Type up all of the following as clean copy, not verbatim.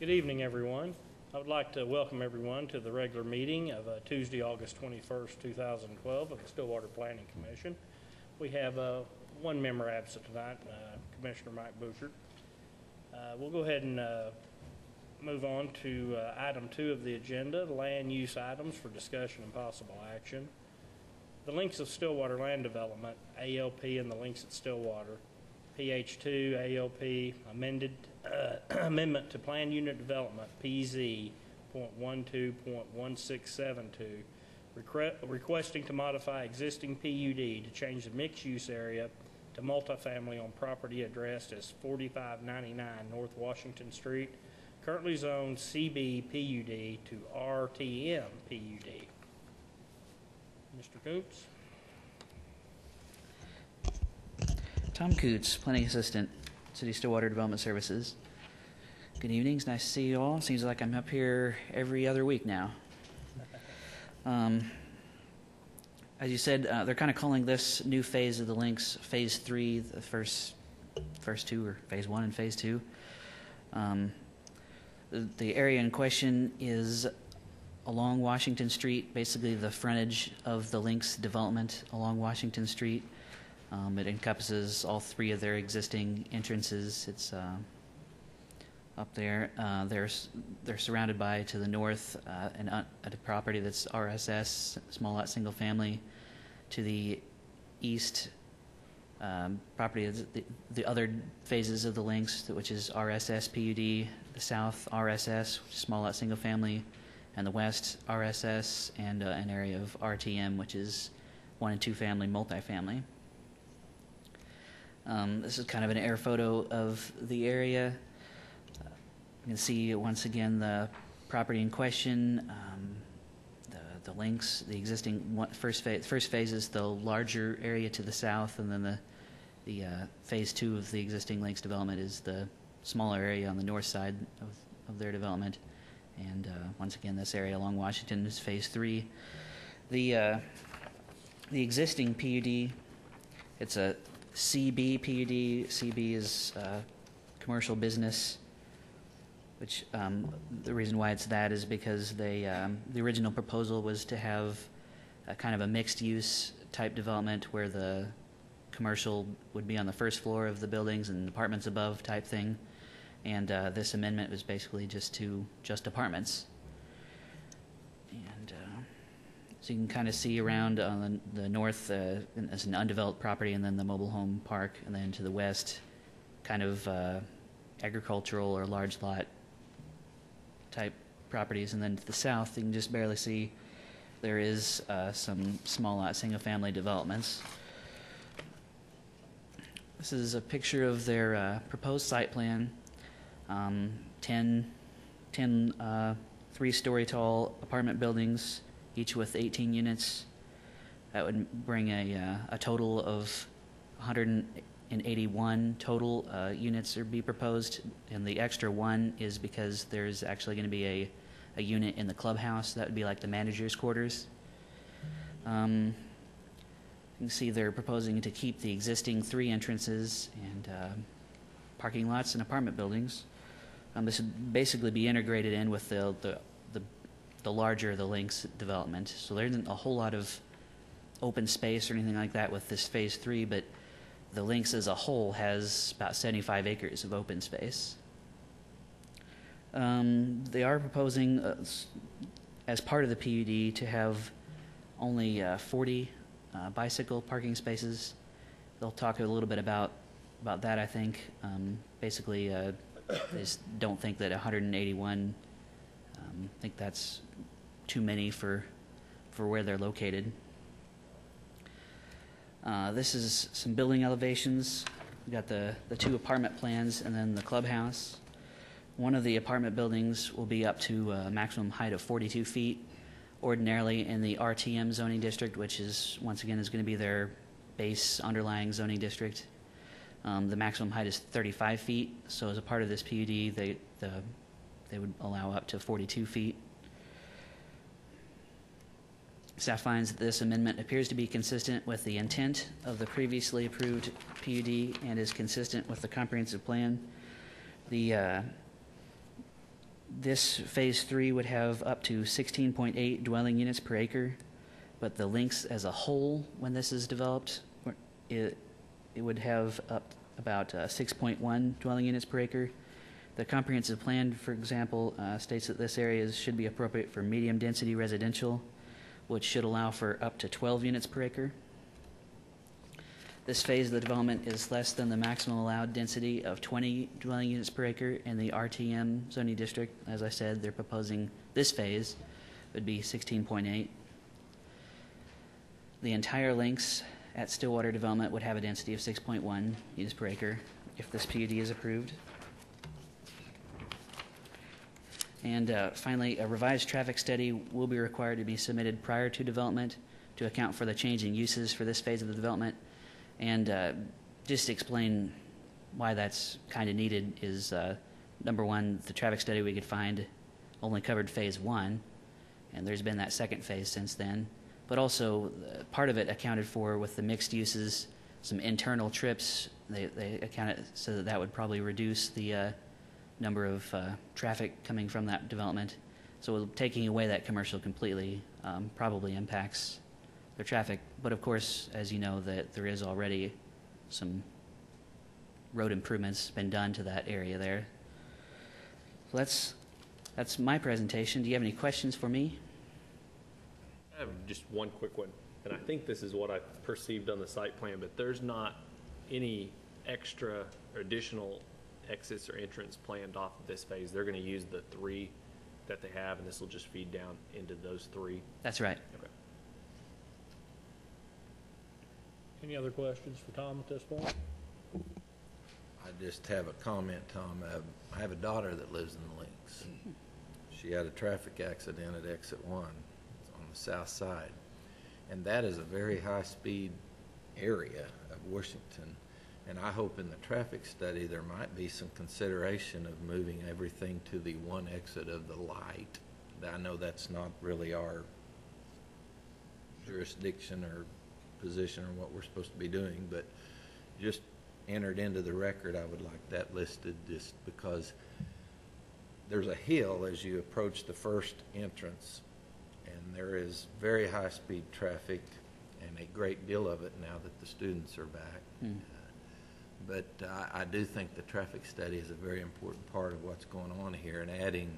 Good evening, everyone. I would like to welcome everyone to the regular meeting of Tuesday, August 21st, 2012 of the Stillwater Planning Commission. We have one member absent tonight, Commissioner Mike Bouchard. We'll go ahead and move on to item 2 of the agenda, land use items for discussion and possible action. The links of Stillwater Land Development, ALP, and the links at Stillwater, PH2, ALP, amendment to Plan Unit Development, PZ.12.1672, requesting to modify existing PUD to change the mixed-use area to multifamily on property addressed as 4599 North Washington Street, currently zoned CB PUD to RTM PUD. Mr. Coots. Tom Coots, Planning Assistant, City Stillwater Development Services. Good evening. It's nice to see you all. Seems like I'm up here every other week now. As you said, they're kind of calling this new phase of the links Phase 3, the first two, or Phase 1 and Phase 2. The area in question is along Washington Street, basically the frontage of the links development along Washington Street. It encompasses all 3 of their existing entrances. It's up there. They're surrounded by, to the north, a property that's RSS, small lot single family. To the east, property is the other phases of the links, which is RSS PUD. The south, RSS, small lot single family. And the west, RSS, and an area of RTM, which is 1 and 2 family multifamily. This is kind of an air photo of the area. You can see once again the property in question, the links, the existing first phase is the larger area to the south, and then the Phase 2 of the existing links development is the smaller area on the north side of their development. And once again, this area along Washington is Phase 3. The existing PUD, it's a CB PUD. CB is commercial business, which the reason why it's that is because the original proposal was to have a kind of a mixed-use type development where the commercial would be on the first floor of the buildings and apartments above type thing. And this amendment was basically just apartments. And so you can kind of see around on the north as an undeveloped property, and then the mobile home park, and then to the west, kind of agricultural or large lot type properties. And then to the south, you can just barely see there is some small lot single family developments. This is a picture of their proposed site plan. 10 3-story tall apartment buildings, each with 18 units. That would bring a total of 181 total units to be proposed, and the extra one is because there's actually going to be a unit in the clubhouse. That would be like the manager's quarters. You can see they're proposing to keep the existing 3 entrances and parking lots and apartment buildings. This would basically be integrated in with the larger the links development. So there isn't a whole lot of open space or anything like that with this Phase 3, but the links as a whole has about 75 acres of open space. They are proposing, as part of the PUD, to have only 40 bicycle parking spaces. They'll talk a little bit about that, I think. Basically, they just don't think that 181, think that's too many for where they're located. This is some building elevations. We've got the 2 apartment plans and then the clubhouse. One of the apartment buildings will be up to a maximum height of 42 feet, ordinarily in the RTM zoning district, which is, once again, is going to be their base underlying zoning district. The maximum height is 35 feet, so as a part of this PUD, they would allow up to 42 feet. Staff finds that this amendment appears to be consistent with the intent of the previously approved PUD and is consistent with the comprehensive plan. The This Phase 3 would have up to 16.8 dwelling units per acre, but the links as a whole, when this is developed, it would have up about 6.1 dwelling units per acre. The comprehensive plan, for example, states that this area should be appropriate for medium density residential, which should allow for up to 12 units per acre. This phase of the development is less than the maximum allowed density of 20 dwelling units per acre in the RTM zoning district. As I said, they're proposing this phase would be 16.8. The entire links at Stillwater development would have a density of 6.1 units per acre if this PUD is approved. And finally, a revised traffic study will be required to be submitted prior to development to account for the changing uses for this phase of the development. And just to explain why that's kind of needed is, number one, the traffic study we could find only covered phase 1, and there's been that second phase since then. But also, part of it accounted for with the mixed uses, some internal trips. They accounted so that would probably reduce the number of traffic coming from that development. So taking away that commercial completely probably impacts their traffic. But of course, as you know, that there is already some road improvements been done to that area there. So that's my presentation. Do you have any questions for me? I have just one quick one, and I think this is what I perceived on the site plan, but there's not any extra or additional exits or entrance planned off of this phase. They're going to use the 3 that they have, and this will just feed down into those 3. That's right. Okay. Any other questions for Tom at this point? I just have a comment, Tom. I have a daughter that lives in the Links. She had a traffic accident at exit 1 on the south side, and that is a very high-speed area of Washington. And I hope in the traffic study there might be some consideration of moving everything to the one exit of the light. I know that's not really our jurisdiction or position or what we're supposed to be doing, but just entered into the record, I would like that listed, just because there's a hill as you approach the first entrance, and there is very high-speed traffic and a great deal of it now that the students are back. But I do think the traffic study is a very important part of what's going on here, and adding,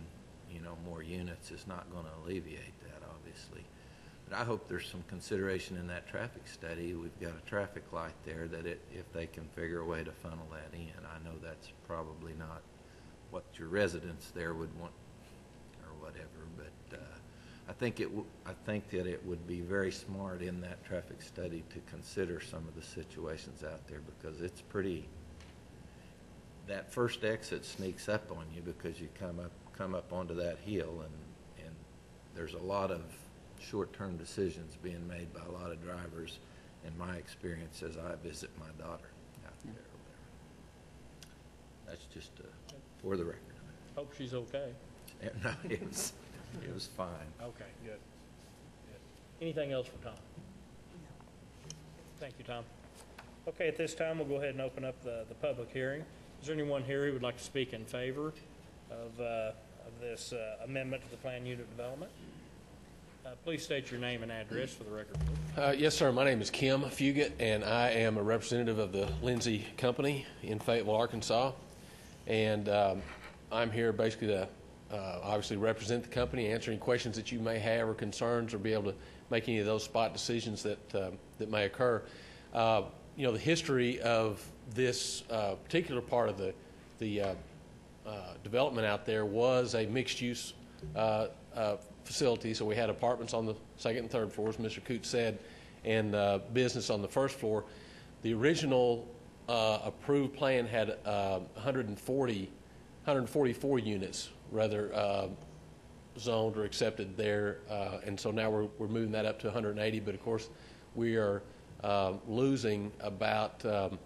more units is not going to alleviate that, obviously. But I hope there's some consideration in that traffic study. We've got a traffic light there that if they can figure a way to funnel that in. I know that's probably not what your residents there would want or whatever, but I think that it would be very smart in that traffic study to consider some of the situations out there, because it's pretty. That first exit sneaks up on you because you come up onto that hill, and there's a lot of short-term decisions being made by a lot of drivers, in my experience, as I visit my daughter out there. That's just for the record. Hope she's okay. No, it was fine. Okay, good. Anything else for Tom? Thank you, Tom. Okay, at this time, we'll go ahead and open up the public hearing. Is there anyone here who would like to speak in favor of this amendment to the plan unit development? Please state your name and address for the record. Yes, sir. My name is Kim Fugit, and I am a representative of the Lindsay Company in Fayetteville, Arkansas. And I'm here basically to obviously represent the company, answer any questions that you may have or concerns, or be able to make any of those spot decisions that may occur. The history of this particular part of the development out there was a mixed-use facility. So we had apartments on the second and third floors, Mr. Coote said, and business on the first floor. The original approved plan had 144 units rather zoned or accepted there, and so now we're moving that up to 180. But of course, we are losing about it'll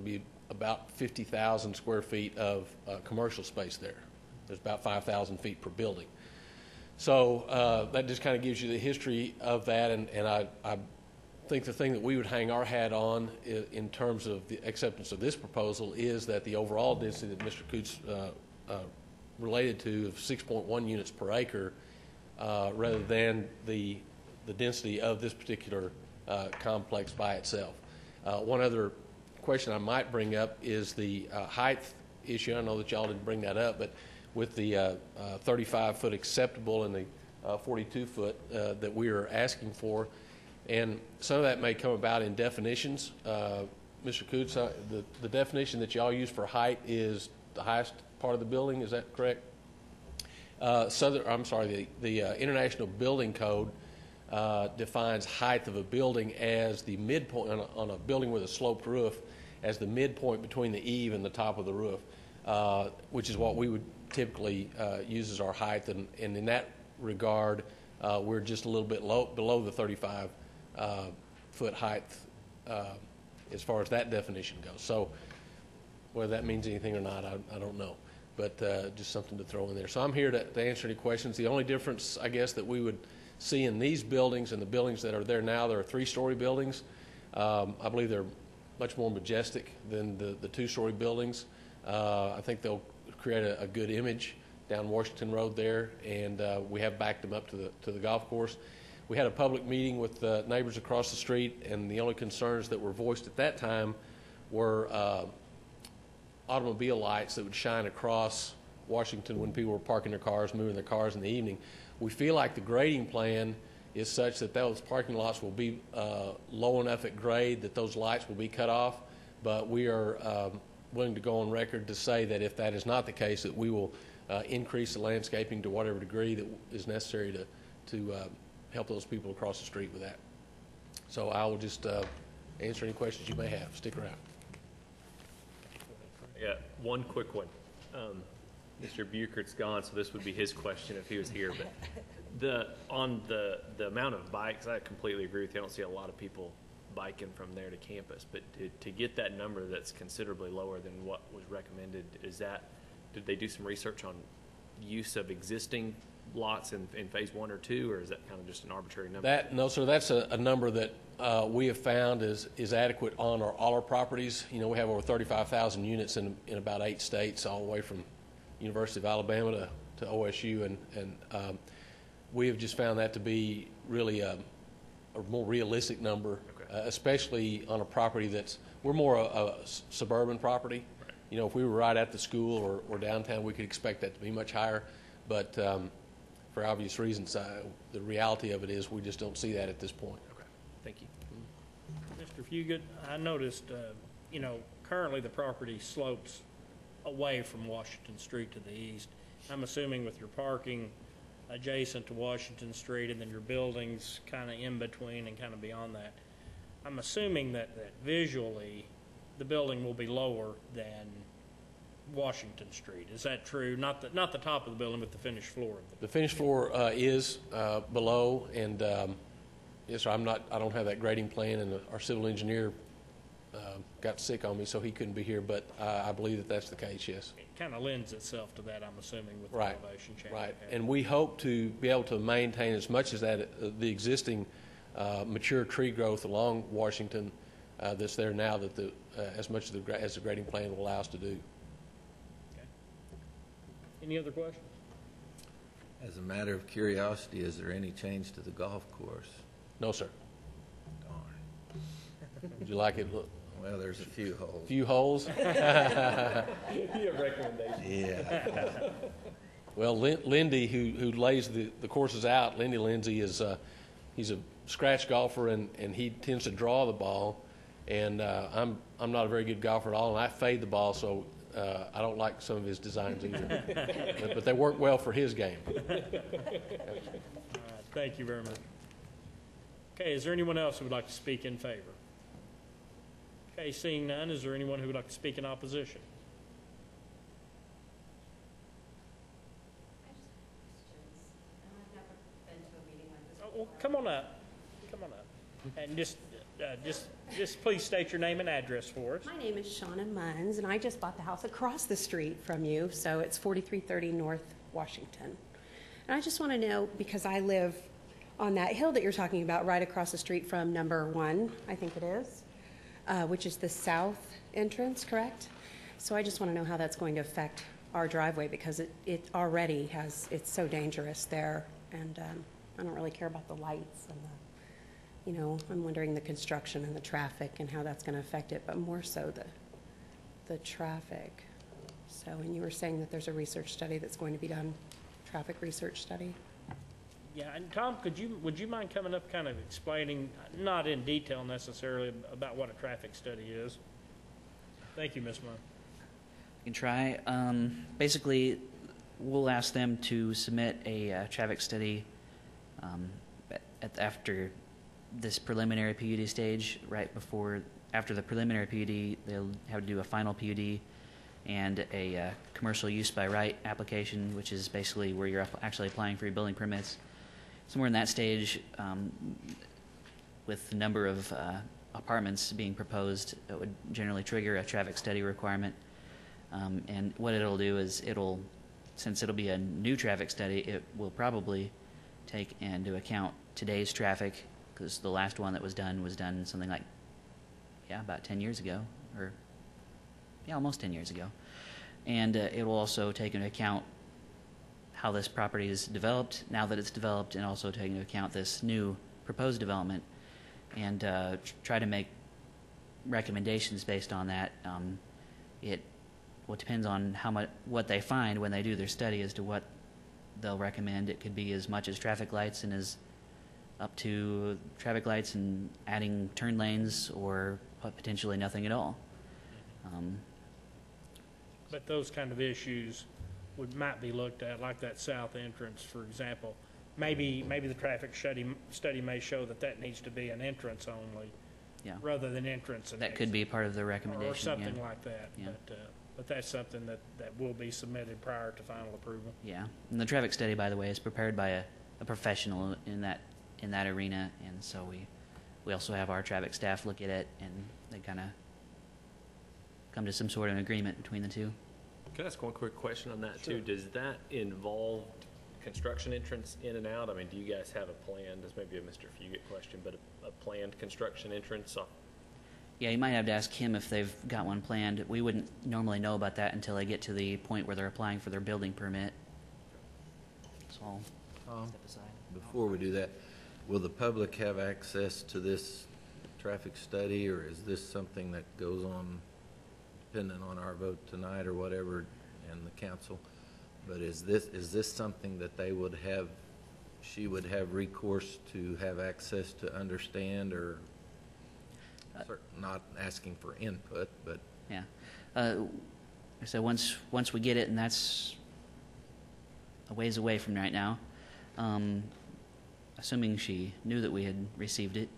be about 50,000 square feet of commercial space there. There's about 5,000 feet per building. So that just kind of gives you the history of that, and I think the thing that we would hang our hat on in terms of the acceptance of this proposal is that the overall density that Mr. Coots related to of 6.1 units per acre rather than the density of this particular complex by itself. One other question I might bring up is the height issue. I know that y'all didn't bring that up, but with the 35-foot acceptable and the 42-foot that we are asking for, and some of that may come about in definitions. Mr. Coots, the definition that y'all use for height is the highest part of the building. Is that correct? The International Building Code defines height of a building as the midpoint on a building with a sloped roof, as the midpoint between the eave and the top of the roof, which is what we would typically use as our height. And in that regard, we're just a little bit below the 35-foot height as far as that definition goes. So whether that means anything or not, I don't know. But just something to throw in there. So I'm here to answer any questions. The only difference, I guess, that we would see in these buildings and the buildings that are there now, there are 3-story buildings. I believe they're much more majestic than the 2-story buildings. I think they'll create a good image down Washington Road there, and we have backed them up to the golf course. We had a public meeting with neighbors across the street, and the only concerns that were voiced at that time were automobile lights that would shine across Washington when people were parking their cars, moving their cars in the evening. We feel like the grading plan is such that those parking lots will be low enough at grade that those lights will be cut off, but we are willing to go on record to say that if that is not the case, that we will increase the landscaping to whatever degree that is necessary to help those people across the street with that. So I will just answer any questions you may have. Stick around. Yeah, one quick one. Mr. Buchert's gone, so this would be his question if he was here. But on the amount of bikes, I completely agree with you. I don't see a lot of people biking from there to campus. But to get that number that's considerably lower than what was recommended, did they do some research on use of existing lots in phase 1 or 2, or is that kind of just an arbitrary number? No, sir. That's a number that we have found is adequate on all our properties. You know, we have over 35,000 units in about 8 states, all the way from University of Alabama to OSU, and we have just found that to be really a more realistic number, okay. Especially on a property we're more a suburban property. Right. You know, if we were right at the school or downtown, we could expect that to be much higher, but for obvious reasons, the reality of it is we just don't see that at this point. Okay, thank you. Mr. Fugit, I noticed, currently the property slopes away from Washington Street to the east. I'm assuming with your parking adjacent to Washington Street and then your buildings kind of in between and kind of beyond that, I'm assuming that visually the building will be lower than Washington Street. Is that true? Not the top of the building, but the finished floor of the building. The finished floor is below, and yes, sir, I don't have that grading plan, and our civil engineer got sick on me, so he couldn't be here, but I believe that's the case, yes. It kind of lends itself to that, I'm assuming, with the right. elevation change. Right, and we hope to be able to maintain as much as that the existing mature tree growth along Washington that's there now, that as much as the grading plan will allow us to do. Okay. Any other questions? As a matter of curiosity, is there any change to the golf course? No, sir. Darn. Would you like it? Well, there's a few holes. Few holes? You have recommendations? Yeah. Well, Lindy, who lays the courses out, Lindy Lindsay he's a scratch golfer, and he tends to draw the ball, and I'm not a very good golfer at all, and I fade the ball, so I don't like some of his designs either. but they work well for his game. All right, thank you very much. Okay, is there anyone else who would like to speak in favor? Okay, seeing none, is there anyone who would like to speak in opposition? I just have questions. I've never been to a meeting like this Oh, before. well, come on up. Come on up. And just please state your name and address for us. My name is Shauna Munns, and I just bought the house across the street from you, so it's 4330 North Washington. And I just want to know, because I live on that hill that you're talking about, right across the street from number 1, I think it is, which is the south entrance, correct? So I just want to know how that's going to affect our driveway because it already has, it's so dangerous there. And I don't really care about the lights and the, you know, I'm wondering the construction and the traffic and how that's going to affect it, but more so the traffic. So, and you were saying that there's a research study that's going to be done, traffic research study? Yeah, and Tom, would you mind coming up kind of explaining, not in detail necessarily, about what a traffic study is? Thank you, Ms. Munn. You can try. Basically, we'll ask them to submit a traffic study after this preliminary PUD stage, after the preliminary PUD, they'll have to do a final PUD and a commercial use by right application, which is basically where you're actually applying for your building permits. Somewhere in that stage, with the number of apartments being proposed, it would generally trigger a traffic study requirement. And what it'll do is since it'll be a new traffic study, it will probably take into account today's traffic, because the last one that was done something like, about 10 years ago, or almost 10 years ago. And it will also take into account how this property is developed, now that it's developed, and also take into account this new proposed development, and try to make recommendations based on that. It depends on what they find when they do their study as to what they'll recommend. It could be as much as traffic lights and as up to traffic lights and adding turn lanes, or potentially nothing at all. But those kind of issues might be looked at, like that south entrance, for example. Maybe the traffic study may show that needs to be an entrance only, rather than entrance and that exit. could be part of the recommendation, or something like that. Yeah. But that's something that will be submitted prior to final approval. Yeah, and the traffic study, by the way, is prepared by a professional in that arena, and so we also have our traffic staff look at it, and they kind of come to some sort of an agreement between the two. Can I ask one quick question on that Sure. too? Does that involve construction entrance in and out? I mean, do you guys have a plan? This may be a Mr. Fugit question, but a planned construction entrance? Yeah, you might have to ask him if they've got one planned. We wouldn't normally know about that until they get to the point where they're applying for their building permit. So I'll step aside. Before we do that, will the public have access to this traffic study, or is this something that goes on dependent on our vote tonight or whatever and the council? But is this something that she would have recourse to have access to understand, or not asking for input, but? Yeah. So once we get it, and that's a ways away from right now, assuming she knew that we had received it,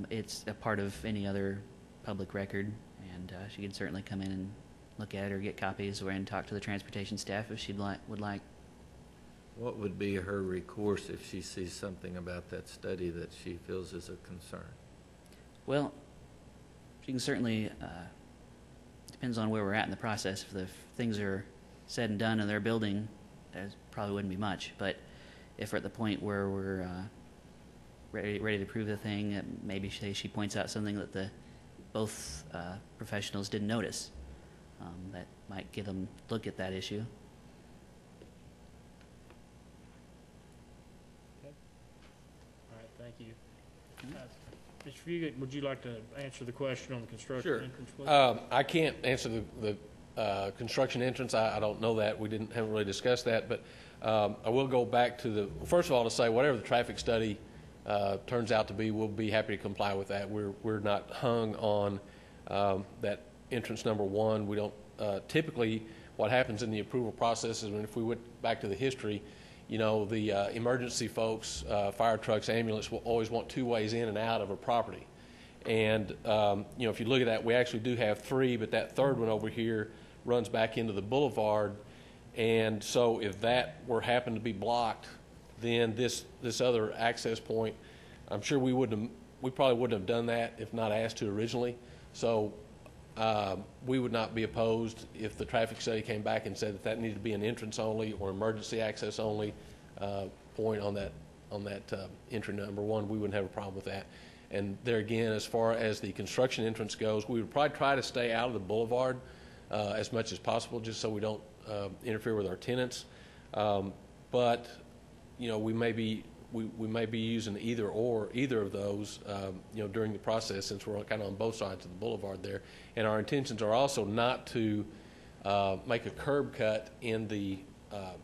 it's a part of any other public record, and she could certainly come in and look at it or get copies or and talk to the transportation staff if would like. What would be her recourse if she sees something about that study that she feels is a concern? Well, she can certainly, depends on where we're at in the process. If the things are said and done in their building, there probably wouldn't be much. But if we're at the point where we're ready to prove the thing, maybe she points out something that both professionals didn't notice, that might give them a look at that issue. All right, thank you. Mr. Fugit, would you like to answer the question on the construction entrance, please? I can't answer the construction entrance. I don't know that. We haven't really discussed that, but I will go back to first of all, to say whatever the traffic study turns out to be, we'll be happy to comply with that. We're not hung on that entrance number one. We don't typically. What happens in the approval process is, if we went back to the history, the emergency folks, fire trucks, ambulance will always want two ways in and out of a property. And, if you look at that, we actually do have three, but that third one over here runs back into the boulevard. And so if that were happened to be blocked, then this other access point, I'm sure we probably wouldn't have done that if not asked to originally. So we would not be opposed if the traffic study came back and said that needed to be an entrance only or emergency access only point on that entry number one. We wouldn't have a problem with that. And there again, as far as the construction entrance goes, we would probably try to stay out of the boulevard as much as possible, just so we don't interfere with our tenants. But, you know, we may be using either of those, you know, during the process, since we're kind of on both sides of the boulevard there. And our intentions are also not to make a curb cut in the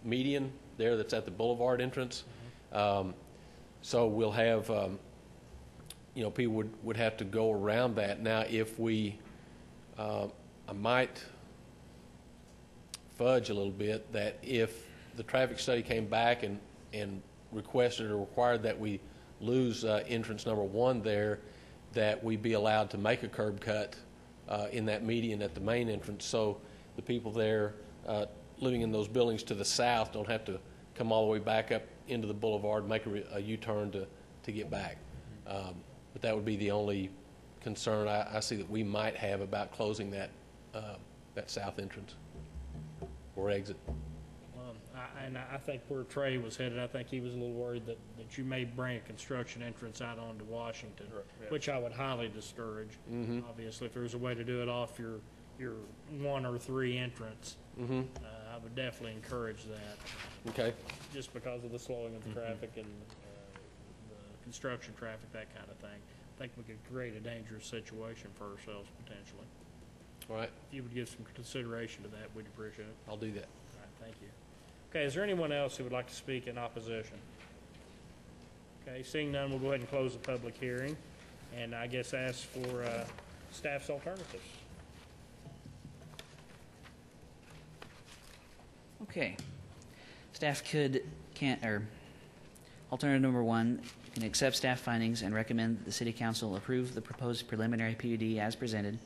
median there that's at the boulevard entrance. So we'll have, you know, people would have to go around that. Now, if we, I might fudge a little bit that if the traffic study came back and requested or required that we lose entrance number 1 there, that we be allowed to make a curb cut in that median at the main entrance, so the people there living in those buildings to the south don't have to come all the way back up into the boulevard, make a U-turn to get back. But that would be the only concern I see that we might have about closing that south entrance or exit. And I think where Trey was headed, I think he was a little worried that you may bring a construction entrance out onto Washington, which I would highly discourage. Obviously, if there's a way to do it off your 1 or 3 entrance, I would definitely encourage that. Okay. Just because of the slowing of the traffic and the construction traffic, that kind of thing. I think we could create a dangerous situation for ourselves potentially. All right. If you would give some consideration to that, we'd appreciate it. I'll do that. All right, thank you. Okay, is there anyone else who would like to speak in opposition? Okay, seeing none, we'll go ahead and close the public hearing, and I guess ask for staff's alternatives. Okay. Staff alternative number 1, can accept staff findings and recommend that the City Council approve the proposed preliminary PUD as presented.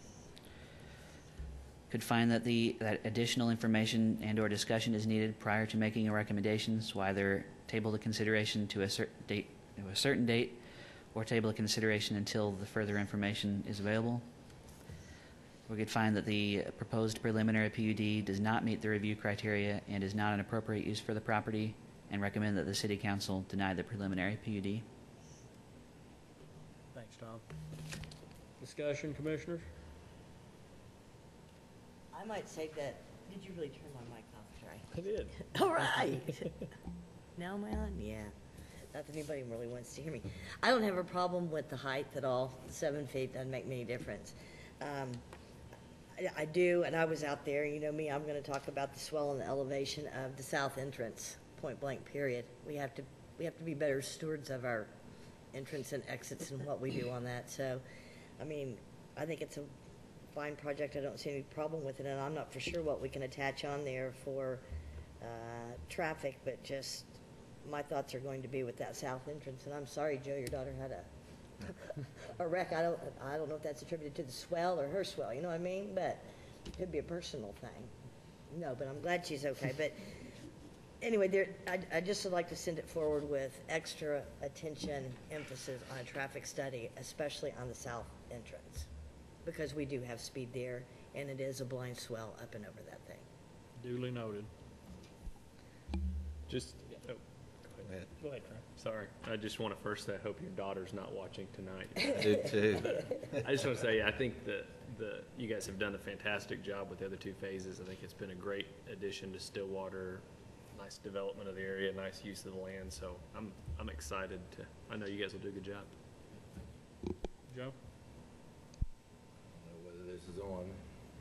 Could find that that additional information and or discussion is needed prior to making a recommendation, so either table the consideration to a certain date or table the consideration until the further information is available. We could find that the proposed preliminary PUD does not meet the review criteria and is not an appropriate use for the property, and recommend that the City Council deny the preliminary PUD. Thanks, Tom. Discussion, Commissioners? I might say that, did you really turn my mic off, Trey? I did. All right. Now am I on? Yeah. Not that anybody really wants to hear me. I don't have a problem with the height at all. 7 feet doesn't make any difference. I do, and I was out there, you know me, I'm going to talk about the swell and the elevation of the south entrance, point blank, period. We have to be better stewards of our entrance and exits and what we do on that. So, I mean, I think it's a fine project. I don't see any problem with it, and I'm not for sure what we can attach on there for traffic, but just my thoughts are going to be with that south entrance. And I'm sorry, Joe, your daughter had a wreck. I don't know if that's attributed to the swell or her swell, you know what I mean? But it could be a personal thing. No, but I'm glad she's okay. But anyway, I just would like to send it forward with extra attention, emphasis on a traffic study, especially on the south entrance, because we do have speed there, and it is a blind swell up and over that thing. Duly noted. Just, Go ahead, Trey. sorry. I just want to first say I hope your daughter's not watching tonight. I do too. I just want to say I think that you guys have done a fantastic job with the other 2 phases. I think it's been a great addition to Stillwater. Nice development of the area, nice use of the land. So I'm excited to. I know you guys will do a good job. Joe? I don't know whether this is on,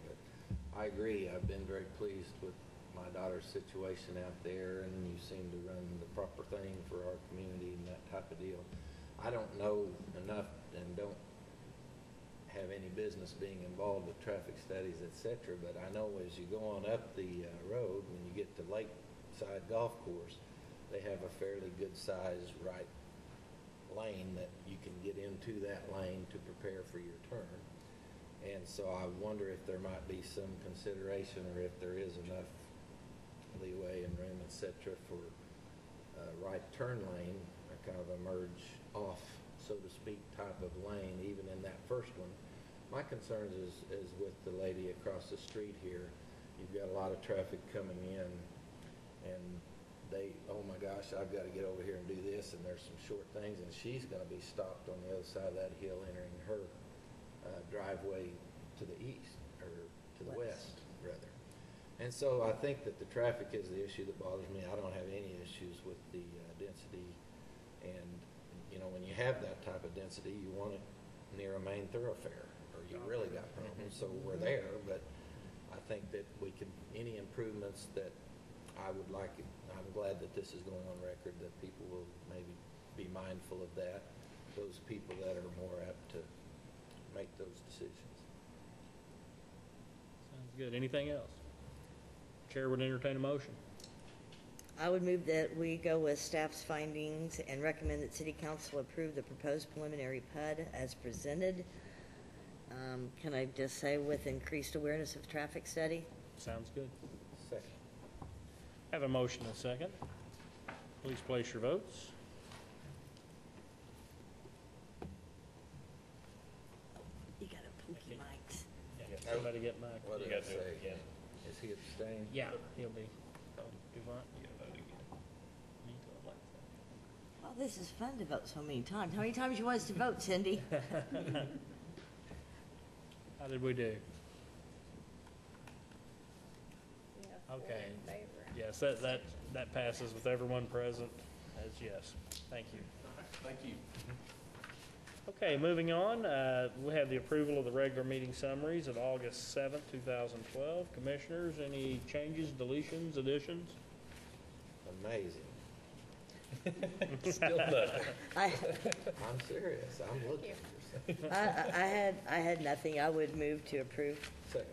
but I agree. I've been very pleased with my daughter's situation out there, and you seem to run the proper thing for our community and that type of deal. I don't know enough and don't have any business being involved with traffic studies, et cetera, but I know as you go on up the road, when you get to Lakeside Golf Course, they have a fairly good sized right lane that you can get into that lane to prepare for your turn. And so I wonder if there might be some consideration, or if there is enough leeway and room, et cetera, for a right turn lane, a kind of a merge off, so to speak, type of lane, even in that first one. My concerns is with the lady across the street here. You've got a lot of traffic coming in, and oh my gosh, I've got to get over here and do this, and there's some short things, and she's going to be stopped on the other side of that hill entering her driveway to the east, or to the west, rather. And so I think that the traffic is the issue that bothers me. I don't have any issues with the density. And, you know, when you have that type of density, you want it near a main thoroughfare, or you really got problems. So we're there, but I think that we can, any improvements that I would like, I'm glad that this is going on record, that people will maybe be mindful of that, those people that are more apt to make those decisions. Sounds good. Anything else? Chair would entertain a motion. I would move that we go with staff's findings and recommend that city council approve the proposed preliminary PUD as presented. Can I just say with increased awareness of traffic study? Sounds good. Second. Have a motion and a second. Please place your votes. You got a pookie mics. Somebody get Mike. What did I say? Is he abstaining? Yeah, he'll be. Do what? Well, this is fun to vote so many times. How many times you want us to vote, Cindy? How did we do? Okay. Yes, that passes with everyone present as yes. Thank you. Thank you. Okay, moving on, we have the approval of the regular meeting summaries of August 7th, 2012. Commissioners, any changes, deletions, additions? Amazing. Still none. I I'm serious. I'm looking for something. I had nothing. I would move to approve. Second.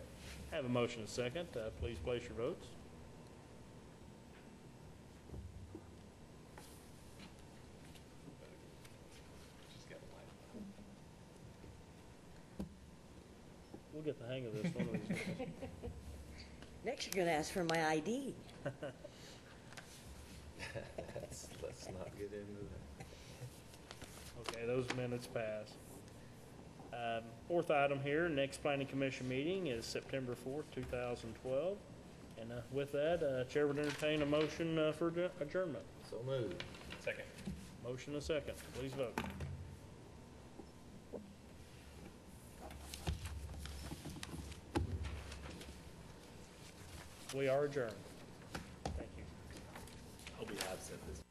Have a motion and a second. Please place your votes. We'll get the hang of this one of these days. Next, you're going to ask for my ID. Let's not get into that. Okay, those minutes pass. Fourth item here, next planning commission meeting is September 4th, 2012. And with that, Chair would entertain a motion for adjournment. So moved. Second. Motion and a second. Please vote. We are adjourned. Thank you. I'll be absent this